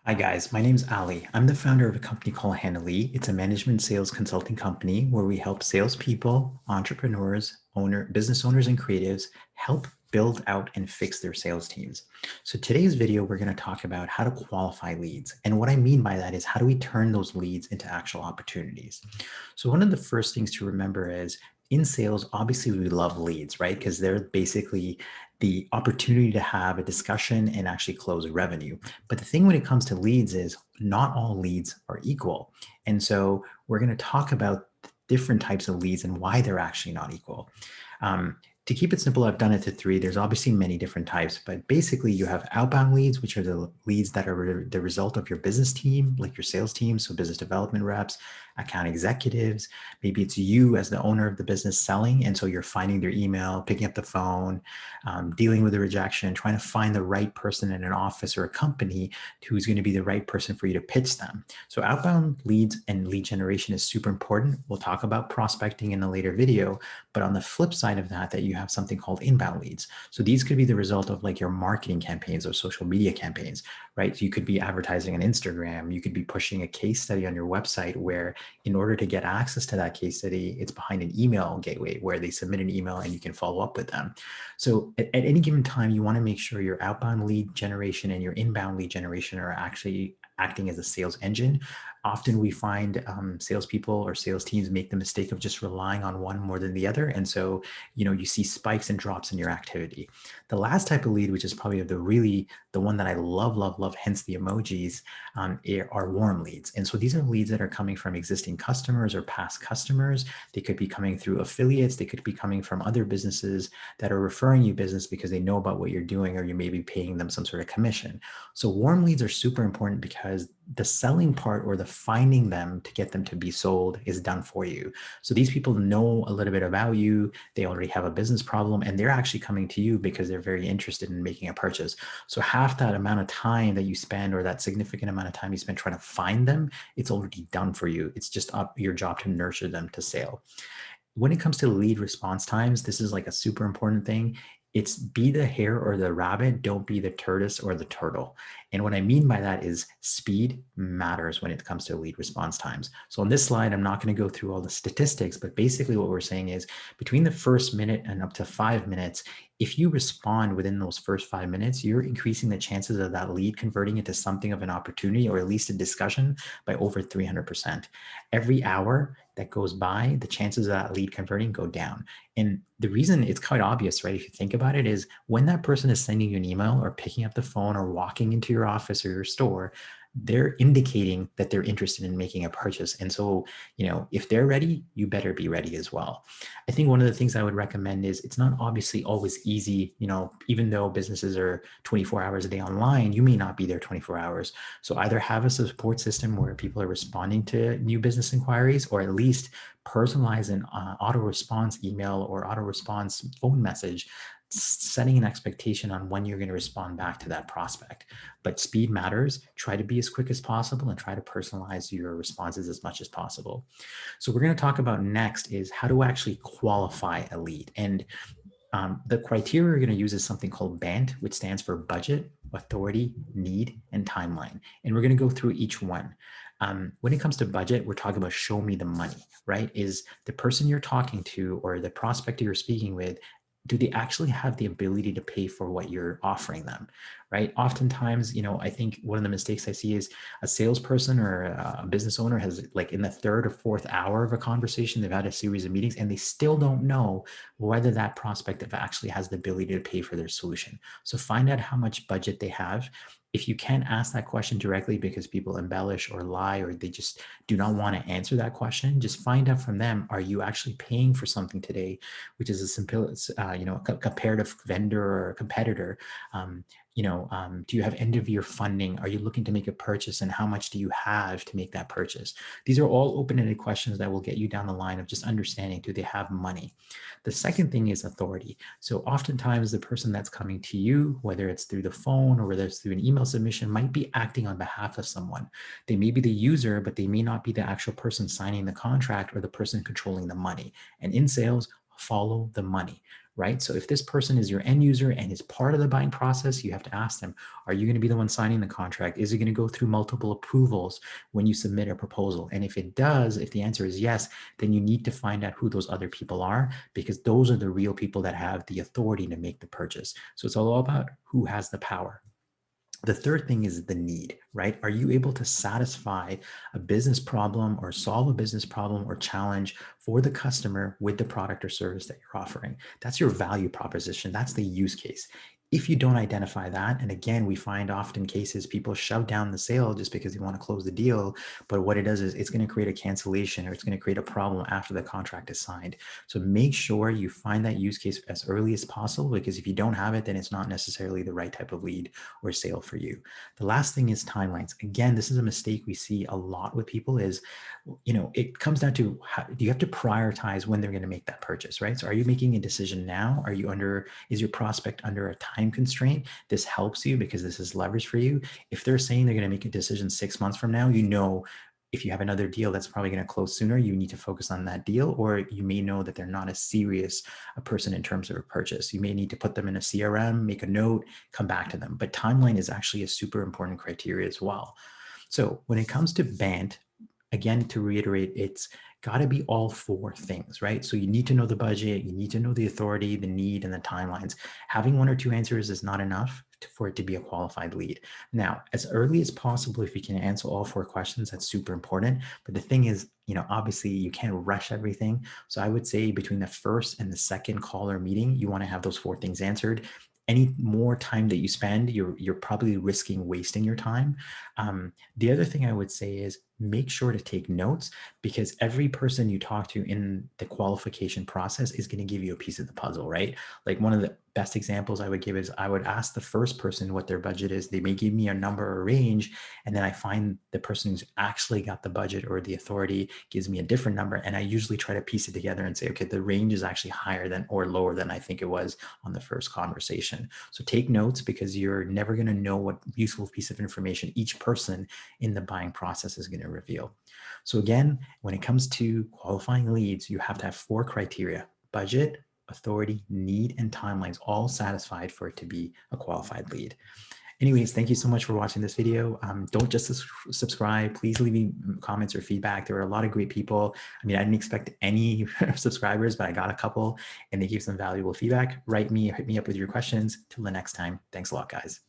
Hi guys, my name is Ali. I'm the founder of a company called Hanali. It's a management sales consulting company where we help salespeople, entrepreneurs, business owners, and creatives help build out and fix their sales teams. So today's video, we're going to talk about how to qualify leads. And what I mean by that is how do we turn those leads into actual opportunities? So one of the first things to remember is in sales, obviously we love leads, right? Because they're basically the opportunity to have a discussion and actually close revenue. But the thing when it comes to leads is not all leads are equal. And so we're going to talk about different types of leads and why they're actually not equal. Um, to keep it simple, I've done it to three. There's obviously many different types, but basically you have outbound leads, which are the leads that are the result of your business team, like your sales team, so business development reps, account executives. Maybe it's you as the owner of the business selling, and so you're finding their email, picking up the phone, dealing with the rejection, trying to find the right person in an office or a company who's going to be the right person for you to pitch them. So outbound leads and lead generation is super important. We'll talk about prospecting in a later video, but on the flip side of that, you have something called inbound leads. So these could be the result of like your marketing campaigns or social media campaigns, right? So you could be advertising on Instagram. You could be pushing a case study on your website where in order to get access to that case study, it's behind an email gateway where they submit an email and you can follow up with them. So at any given time, you want to make sure your outbound lead generation and your inbound lead generation are actually acting as a sales engine. Often we find salespeople or sales teams make the mistake of just relying on one more than the other. And so, you see spikes and drops in your activity. The last type of lead, which is probably the one that I love, love, love, hence the emojis, are warm leads. And so these are leads that are coming from existing customers or past customers. They could be coming through affiliates. They could be coming from other businesses that are referring you business because they know about what you're doing, or you may be paying them some sort of commission. So warm leads are super important because the selling part or the finding them to get them to be sold is done for you. So these people know a little bit about you. They already have a business problem and they're actually coming to you because they're very interested in making a purchase. So half that amount of time that you spend, or that significant amount of time you spend trying to find them, it's already done for you. It's just up your job to nurture them to sale. When it comes to lead response times, this is like a super important thing. It's be the hare or the rabbit, don't be the tortoise or the turtle. And what I mean by that is speed matters when it comes to lead response times. So on this slide, I'm not going to go through all the statistics, but basically what we're saying is between the first minute and up to 5 minutes, if you respond within those first 5 minutes, you're increasing the chances of that lead converting into something of an opportunity or at least a discussion by over 300%. Every hour that goes by, the chances of that lead converting go down. And the reason it's quite obvious, right? If you think about it, is when that person is sending you an email or picking up the phone or walking into your office or your store, they're indicating that they're interested in making a purchase. And so, if they're ready, you better be ready as well. I think one of the things I would recommend is it's not obviously always easy, even though businesses are 24 hours a day online, you may not be there 24 hours. So either have a support system where people are responding to new business inquiries, or at least personalize an auto response email or auto response phone message, setting an expectation on when you're going to respond back to that prospect. But speed matters. Try to be as quick as possible and try to personalize your responses as much as possible. So we're going to talk about next is how to actually qualify a lead. And the criteria we're going to use is something called BANT, which stands for budget, authority, need, and timeline. And we're going to go through each one. When it comes to budget, we're talking about show me the money, right? Is the person you're talking to or the prospect you're speaking with, do they actually have the ability to pay for what you're offering them, right? Oftentimes, I think one of the mistakes I see is a salesperson or a business owner has, like, in the third or fourth hour of a conversation, they've had a series of meetings and they still don't know whether that prospect actually has the ability to pay for their solution. So find out how much budget they have. If you can't ask that question directly because people embellish or lie, or they just do not want to answer that question, just find out from them, are you actually paying for something today, which is a simple, comparative vendor or competitor. Do you have end of year funding? Are you looking to make a purchase, and how much do you have to make that purchase? These are all open-ended questions that will get you down the line of just understanding, do they have money? The second thing is authority. So oftentimes the person that's coming to you, whether it's through the phone or whether it's through an email submission, might be acting on behalf of someone. They may be the user, but they may not be the actual person signing the contract or the person controlling the money. And in sales, follow the money, right? So if this person is your end user and is part of the buying process, you have to ask them, are you going to be the one signing the contract? Is it going to go through multiple approvals when you submit a proposal? And if it does, if the answer is yes, then you need to find out who those other people are, because those are the real people that have the authority to make the purchase. So it's all about who has the power. The third thing is the need, right? Are you able to satisfy a business problem or solve a business problem or challenge for the customer with the product or service that you're offering? That's your value proposition. That's the use case. If you don't identify that, and again, we find often cases people shove down the sale just because they want to close the deal, but what it does is it's going to create a cancellation or it's going to create a problem after the contract is signed. So make sure you find that use case as early as possible, because if you don't have it, then it's not necessarily the right type of lead or sale for you. The last thing is timelines. Again, this is a mistake we see a lot with people is, it comes down to do you have to prioritize when they're going to make that purchase, right? So are you making a decision now? Is your prospect under a time constraint? This helps you because this is leverage for you. If they're saying they're going to make a decision 6 months from now, if you have another deal that's probably going to close sooner, you need to focus on that deal, or you may know that they're not as serious a person in terms of a purchase. You may need to put them in a CRM, make a note, come back to them. But timeline is actually a super important criteria as well. So when it comes to BANT, again, to reiterate, it's got to be all four things, right? So you need to know the budget, you need to know the authority, the need, and the timelines. Having one or two answers is not enough for it to be a qualified lead. Now, as early as possible, if you can answer all four questions, that's super important. But the thing is, obviously you can't rush everything. So I would say between the first and the second call or meeting, you want to have those four things answered. Any more time that you spend, you're probably risking wasting your time. The other thing I would say is make sure to take notes, because every person you talk to in the qualification process is going to give you a piece of the puzzle, right? Like one of the best examples I would give is I would ask the first person what their budget is. They may give me a number or range, and then I find the person who's actually got the budget or the authority gives me a different number. And I usually try to piece it together and say, okay, the range is actually higher than or lower than I think it was on the first conversation. So take notes, because you're never going to know what useful piece of information each person in the buying process is going to reveal. So again, when it comes to qualifying leads, you have to have four criteria: budget, authority, need, and timelines all satisfied for it to be a qualified lead. Anyways, thank you so much for watching this video. Don't just subscribe. Please leave me comments or feedback. There were a lot of great people. I mean, I didn't expect any subscribers, but I got a couple and they gave some valuable feedback. Write me, hit me up with your questions. Till the next time. Thanks a lot, guys.